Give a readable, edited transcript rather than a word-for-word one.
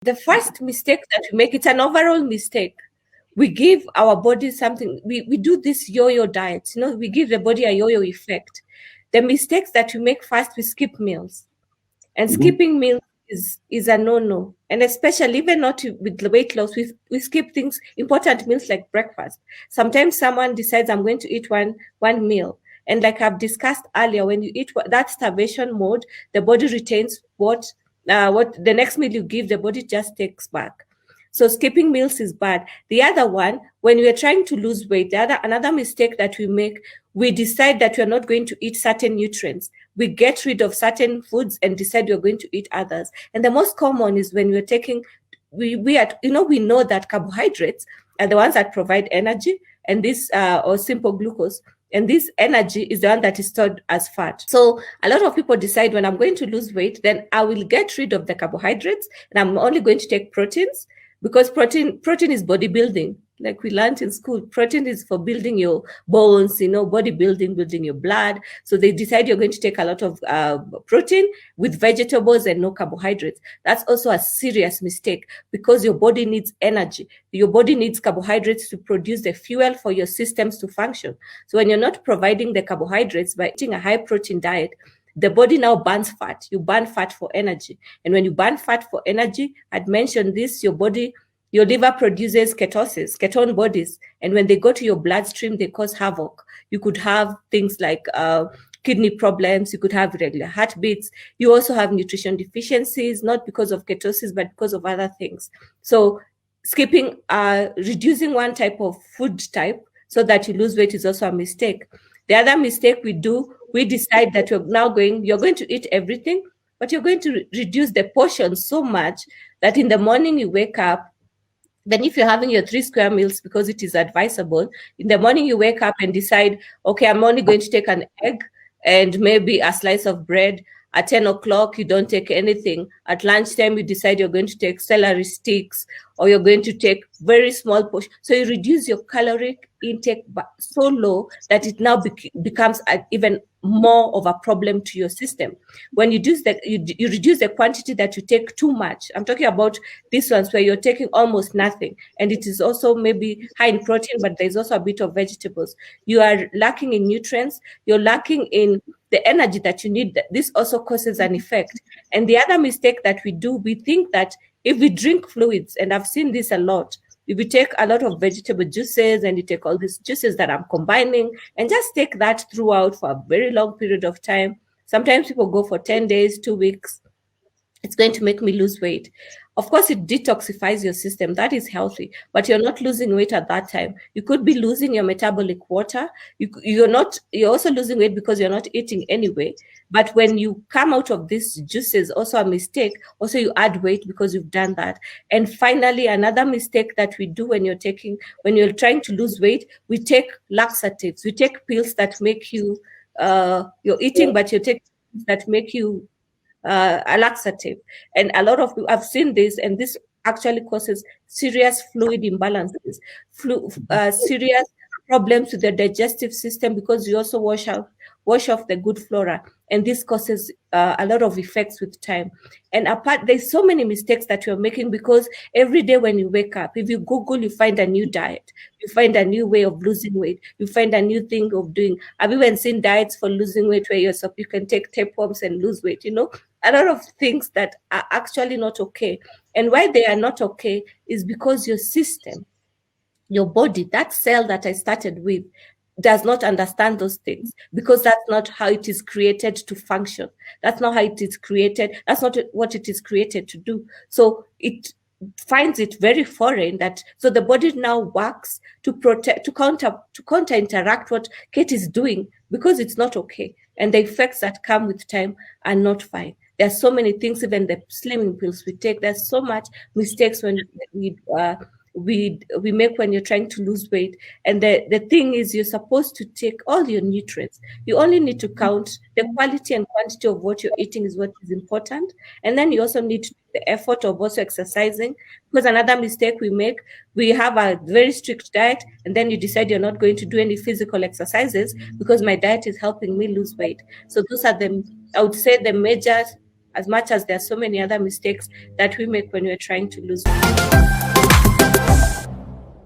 The first mistake that we make, it's an overall mistake. We give our body something, we do this yo-yo diet, we give the body a yo-yo effect. The mistakes that we make first, we skip meals. And skipping meals is a no-no. And especially even not with the weight loss, we skip things, important meals like breakfast. Sometimes someone decides I'm going to eat one meal. And like I've discussed earlier, when you eat that starvation mode, the body retains what the next meal you give, the body just takes back. So skipping meals is bad. The other one, when we are trying to lose weight, another mistake that we make, we decide that we are not going to eat certain nutrients. We get rid of certain foods and decide we're going to eat others. And the most common is when we're taking, we know that carbohydrates are the ones that provide energy, and this or simple glucose. And this energy is the one that is stored as fat. So a lot of people decide, when I'm going to lose weight, then I will get rid of the carbohydrates and I'm only going to take proteins, because protein is bodybuilding. Like we learned in school, protein is for building your bones, bodybuilding, building your blood. So they decide you're going to take a lot of protein with vegetables and no carbohydrates. That's also a serious mistake, because your body needs energy. Your body needs carbohydrates to produce the fuel for your systems to function. So when you're not providing the carbohydrates by eating a high protein diet, the body now burns fat. You burn fat for energy. And when you burn fat for energy, I'd mentioned this, your liver produces ketone bodies. And when they go to your bloodstream, they cause havoc. You could have things like kidney problems. You could have irregular heartbeats. You also have nutrition deficiencies, not because of ketosis, but because of other things. So reducing one type of food type so that you lose weight is also a mistake. The other mistake we do, we decide that you're going to eat everything, but you're going to reduce the portion so much that in the morning you wake up, then if you're having your 3 square meals, because it is advisable, in the morning you wake up and decide, okay, I'm only going to take an egg and maybe a slice of bread. At 10 o'clock, you don't take anything. At lunchtime, you decide you're going to take celery sticks, or you're going to take very small portion. So you reduce your caloric intake so low that it now becomes even more of a problem to your system. When you reduce the quantity that you take too much. I'm talking about these ones where you're taking almost nothing, and it is also maybe high in protein, but there's also a bit of vegetables. You are lacking in nutrients. You're lacking in the energy that you need. This also causes an effect. And the other mistake that we do, we think that if we drink fluids, and I've seen this a lot, if you take a lot of vegetable juices and you take all these juices that I'm combining and just take that throughout for a very long period of time, sometimes people go for 10 days, 2 weeks, it's going to make me lose weight. Of course, it detoxifies your system. That is healthy, but you're not losing weight at that time. You could be losing your metabolic water. You're also losing weight because you're not eating anyway. But when you come out of these juices, also a mistake, also you add weight because you've done that. And finally, another mistake that we do when you're trying to lose weight, we take laxatives. We take pills that make you, you're eating, but you take pills that make you a laxative. And a lot of people, I've seen this, and this actually causes serious fluid imbalances, serious problems with the digestive system, because you also wash off the good flora, and this causes a lot of effects with time. And apart, there's so many mistakes that you're making, because every day when you wake up, if you Google, you find a new diet, you find a new way of losing weight, you find a new thing of doing. I've even seen diets for losing weight where you can take tapeworms and lose weight, a lot of things that are actually not okay. And why they are not okay is because your system, your body, that cell that I started with, does not understand those things, because that's not how it is created to function. That's not how it is created. That's not what it is created to do. So it finds it very foreign, so the body now works to protect, to counter interact what Kate is doing, because it's not okay. And the effects that come with time are not fine. There's so many things, even the slimming pills we take, there's so much mistakes when we make when you're trying to lose weight. And the thing is, you're supposed to take all your nutrients. You only need to count the quality and quantity of what you're eating is what is important. And then you also need to the effort of also exercising, because another mistake we make, we have a very strict diet, and then you decide you're not going to do any physical exercises because my diet is helping me lose weight. So those are I would say, the major as much as there are so many other mistakes that we make when we're trying to lose weight.